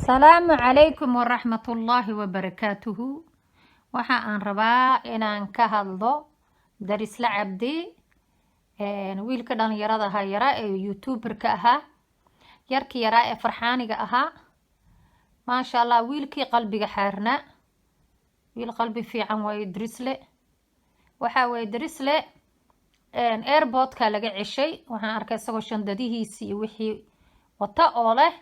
السلام عليكم ورحمة الله وبركاته. waxa aan rabaa inaan ka hadlo darisla cabdi wiilka dhalinyarada ahaa yaraa ee youtuberka ahaa yarkii yaraa ee farxaaniga ahaa maasha allah wiilkii qalbiga xaarnaa wiil qalbi fiican waaye darisle waxa way darisle airportka laga ceshay waxaan arkay isagoo shandadihiisii iyo wixii wata oo leh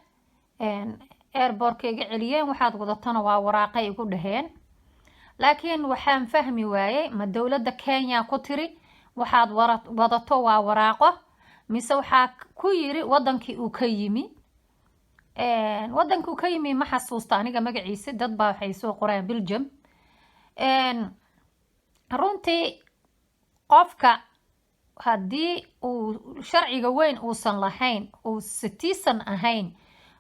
airportka iga celiyeen waxaad wadatana waa waraaqay igu dhaheen laakiin waxaan fahmi waayay ma dawladda Kenya ku tiri waxaad wadato waa waraaqo mise waxa ku yiri wadankii uu ka yimi wadankii uu ka yimi ma xasuusta aniga magaciisa dad baa waxay soo qoreen Belgium runtii qofka haddii uu sharciga weyn uusan lahayn uu citizen ahayn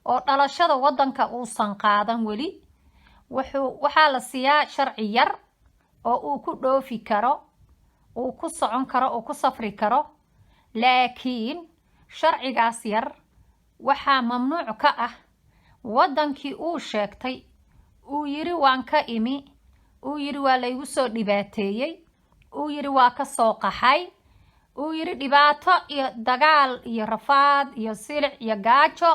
oo dhalashada wadanka uusan qaadan weli waxaa la siiyaa sharci yar oo uu ku dhoofi karo uu ku socon karo oo ku safri karo laakiin sharcigaas yar waxaa mamnuuc ka ah wadankii uu sheegtay uu yiri waan ka imi uu yiri waa la igu soo dhibaateeyay uu yiri waa ka soo qaxay uu yiri dhibaato iyo dagaal iyo rafaad iyo silic iyo gaajo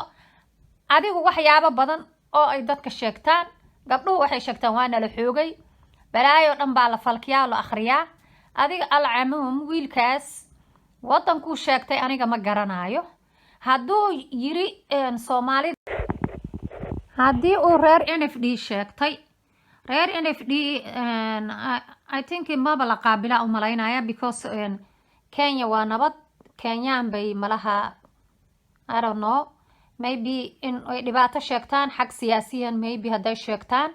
adigu waxyaabo badan oo ay dadka sheegtaan gabdhuhu waxay sheegtaan waana la xoogay balaayo dhan baa la falkiyaa la akhriyaa adiga alcamuum wiilkaas wadankuu sheegtay aniga ma garanaayo hadduu yiri Soomaalida haddii uu reer NFD sheegtay reer NFD I think maba la qaabila u malaynaya because Kenya waa nabad Kenyaan bay malaha I don't know maybe in ay dhibaato sheegtaan xaq siyaasiyan maybe haday sheegtaan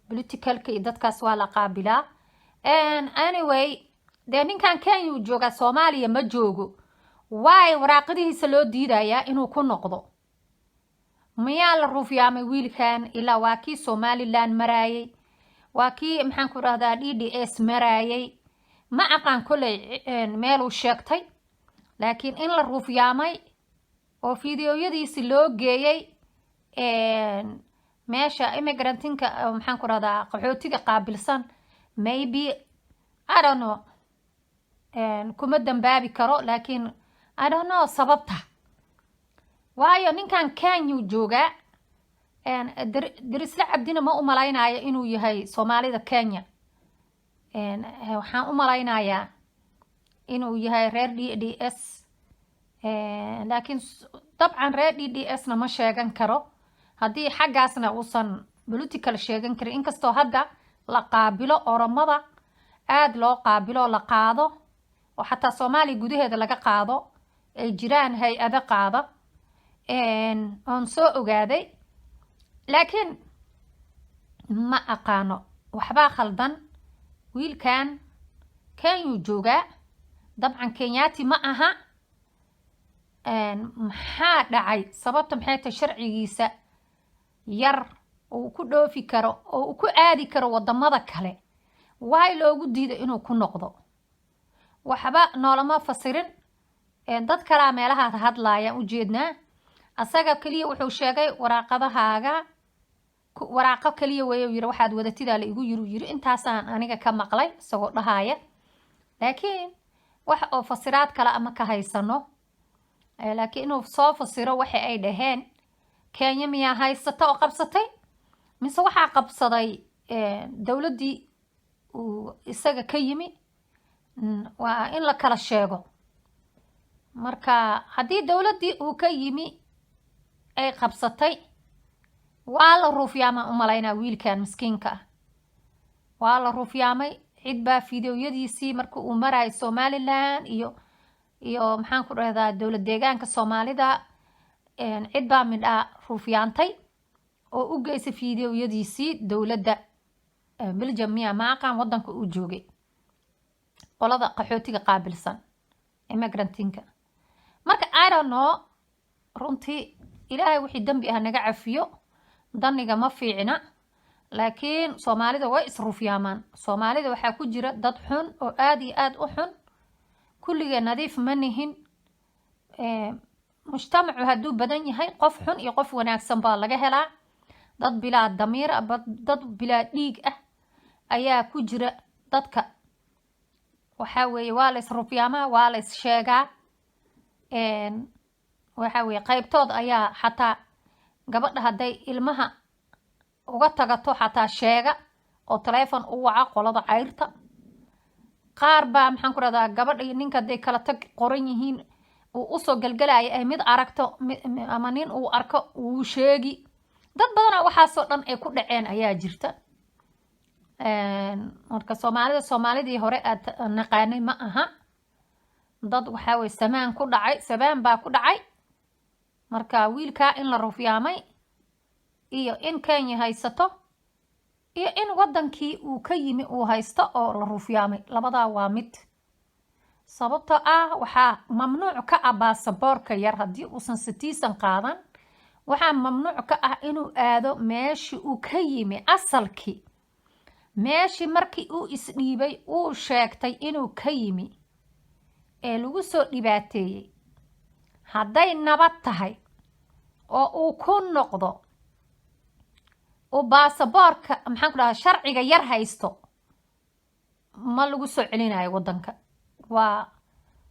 politicalka dadkaas waa la qaabilaa anyway de ninkan Kenya uu jooga Soomaaliya ma joogo waay waraaqadihiisa loo diidayaa inuu ku noqdo miyaa la ruufyaamay wiilkan ilaa waa kii Somaliland maraayay waa kii maxaan ku raahdaa DDS maraayay ma aqaan kulay meel uu sheegtay laakiin in la ruufyaamay oo fiidiyoyadiisi loo geeyay meesha immigrantinka maxaan ku raahdaa qaxootiga qaabilsan maybe I don't know kuma dambaabi karo laakiin I don't know sababta waayo ninkan Kenya jooga darisla cabdina ma u malaynayo inuu yahay Soomaalida Kenya waxaan u malaynayaa inuu yahay reer DDS laakiin dabcan reer DDS na ma sheegan karo haddii xaggaasna uusan political sheegan karin inkastoo hadda la qaabilo oromada aad loo qaabilo la qaado oo xataa Soomaaliya gudaheeda laga qaado ay jiraan hay-ado qaada oon soo ogaaday laakiin ma aqaano waxbaa khaldan wiilkan Kenya jooga dabcan Kenyaati ma aha maxaa dhacay sababta maxay tahay sharcigiisa yar oo ku dhoofi karo oo ku aadi karo wadamada kale waay loogu diiday inuu ku noqdo waxba noolama fasirin dad kala meelaha hadlaaya u jeednaa asaga kaliya wuxuu sheegay waraaqadahaaga waraaqo kaliya way yiri waxaad wadatida la igu yiri intaasaan aniga ka maqlay isagoo dhahaaya laakiin wax oo fasiraad kale ama ka haysano laakiin inuu soo fasiro waxa ay dhaheen Kenya miyaa haysato oo qabsatay mise waxa qabsaday dawladii uu isaga ka yimi waa in la kala sheego marka haddii dawladii uu ka yimi ay qabsatay waa la ruufyaamay u malaynaa wiilkan miskiinka ah waa la ruufyaamay cid baa fiidiyoyadiisii marka uu maray Somaliland iyo maxaan ku raahdaa dawlad deegaanka Soomaalida cid baa midha ruufyaantay oo u geysay fiidiyoyadiisii dawladda Belgium miyaa ma aqaan wadanka uu joogay qolada qaxootiga qaabilsan immigrantinka marka I don't know runtii ilaahay wixii dambi ah naga cafiyo daniga ma fiicna laakiin Soomaalida way isruufyaamaan Soomaalida waxaa ku jira dad xun oo aad iyo aad u xun kulliga nadiif ma nihin mujtamacu hadduu badan yahay qof xun iyo qof wanaagsan baa laga helaa dad bilaa damiir ah, dad bilaa dhiig ah ayaa ku jira dadka. waxaa weeye waa la isrufyaamaa, waa la is sheegaa. waxaa weeye qaybtood ayaa xataa gabadha hadday ilmaha uga tagato xataa sheega oo taleefon u waca qolada cayrta. qaar baa maxaan ku rahdaa gabadha iyo ninka hadday kala tag qoran yihiin uu usoo galgalaya ay mid aragto ama nin uu arko uu sheegi. dad badanaa waxaasoo dhan ay ku dhaceen ayaa jirta. marka soomaalidii hore aad naqaanay ma aha. dad waxaa weye samaan ku dhacay, sabaan baa ku dhacay. marka wiilkaa in la rufyaamay iyo in Kenya haysato iyo in wadankii uu ka yimi uu haysto oo la rufyaamay, labadaa waa mid. sababtoo ah waxaa mamnuuc ka ah baasaboorka yar haddii uusan citizen qaadan. waxaa mamnuuc ka ah inuu aado meeshii uu ka yimi asalkii. meeshii markii uu isdhiibay uu sheegtay inuu ka yimi ee lagu soo dhibaateeyey, hadday nabad tahay oo uu ku noqdo uu baasaboorka maxaan ku dhahaa sharciga yar haysto, ma lagu soo celinayo wadanka.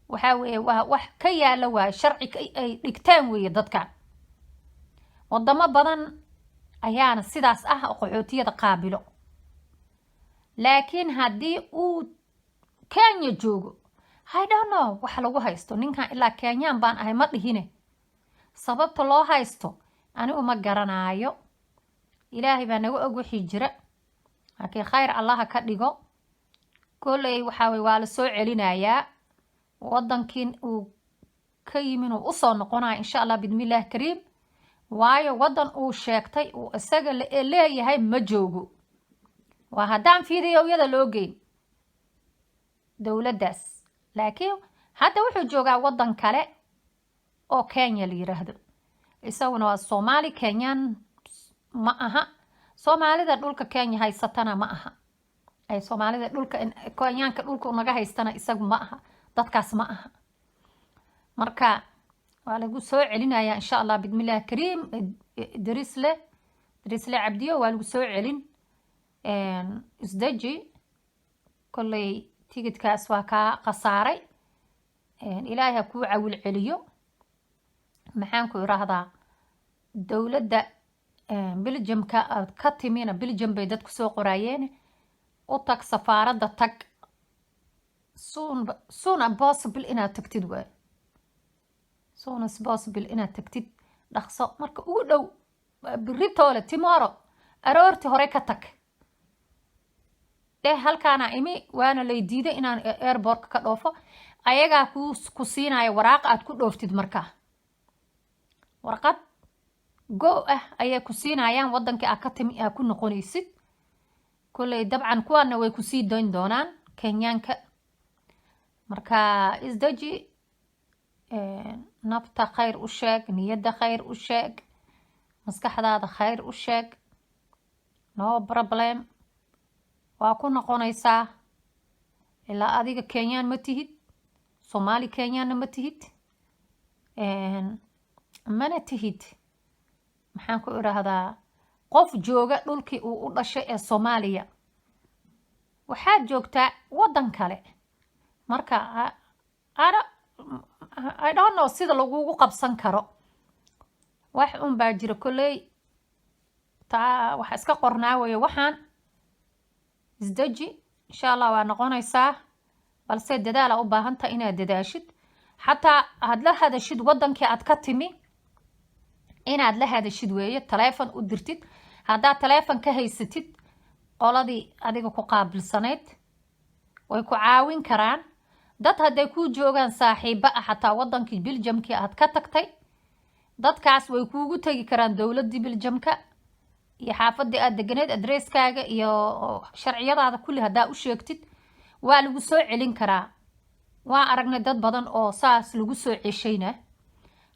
waxaa weeye waa wax ka yaala waaye, sharci ay dhigtaan weeye dadkan. wadamo badan ayaana sidaas ah oo qaxootiyada qaabilo. laakiin haddii uu Kenya joogo, I don't know waxa lagu haysto. ninkan ilaa Kenyaan baan ahay ma dhihine. sababta loo haysto anigu ma garanaayo. ilaahay baa naga og wixii jira. laakiin khayr allaha ka dhigo. kolley waxaa weye waa la soo celinayaa wadankiin uu ka yimin uu usoo noqonaya insha allah bidmillaah kariim. waayo wadan uu sheegtay uu isaga leeyahay ma joogo. waa haddaan fiidiyowyada loo geyn dowladdaas. laakiin hadda wuxuu joogaa wadan kale oo Kenya la yiraahdo. isaguna waa Soomaali, Kenyaan ma aha. soomaalida dhulka Kenya haysatana ma aha. ay soomaalida dhulka Kenyaanka dhulka unaga haystana isagu ma aha. dadkaas ma aha. marka waa lagu soo celinayaa insha allah bidmillaah kariim. Darisle Cabdiyo waa lagu soo celin. isdaji kolley tigidkaas waa kaa khasaaray. ilaahay ha kuu cawil celiyo. maxaan ku irahdaa dowladda Belgiumka aad ka timina, Belgium bay dadku soo qoraayeen. u tag safaaradda tag. soon as possible inaad tagtid waay. soon as possible inaad tagtid dhaqso marka ugu dhow. beritoole tomorrow aroorti hore ka tag. halkaana imi waana lay diiday inaan airportka ka dhoofo. ayagaa ku siinayo waraaq aad ku dhooftid. markaa warqad go ah ayay ku siinayaan wadankii aad ka timi aad ku noqonaysid. kolley dabcan kuwaana way ku sii dayn doonaan Kenyaanka. marka isdaji. nafta khayr u sheeg, niyadda khayr u sheeg, maskaxdaada khayr u sheeg. no problem. waa ku noqonaysaa. ilaa adiga Kenyaan ma tihid, Soomaali Kenyaanna ma tihid, mana tihid maxaan ku irahdaa qof jooga dhulkii uu u dhashay ee Soomaaliya. waxaad joogtaa wadan kale. marka I don't know sida lagugu qabsan karo. wax un baa jira kolley. taa waxa iska qornaa weeye waxaan. isdaji insha allah waa noqonaysaa. balse dadaala u baahantahay inaad dadaashid. xataa aad la hadashid wadankii aad ka timi inaad la hadashid weeye. taleefon u dirtid. haddaad taleefon ka haysatid qoladii adiga ku qaabilsanayd way ku caawin karaan. dad hadday kuu joogaan saaxiibo ah xataa wadankii Belgiumkii aad ka tagtay, dadkaas way kuugu tegi karaan dowladii Belgiumka iyo xaafadii aad deganeed adresskaaga iyo sharciyadaada kulli haddaa u sheegtid waa lagu soo celin karaa. waa aragnay dad badan oo saas lagu soo ceshayna.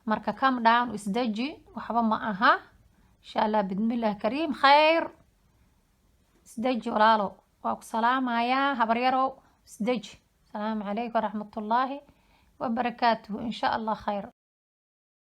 marka calm down, isdaji, waxba ma aha. insha allah bidmillaah kariim khayr. isdaji walaalo. waa ku salaamayaa habaryarow. isdaji. السلام عليكم ورحمة الله وبركاته. إن شاء الله خير.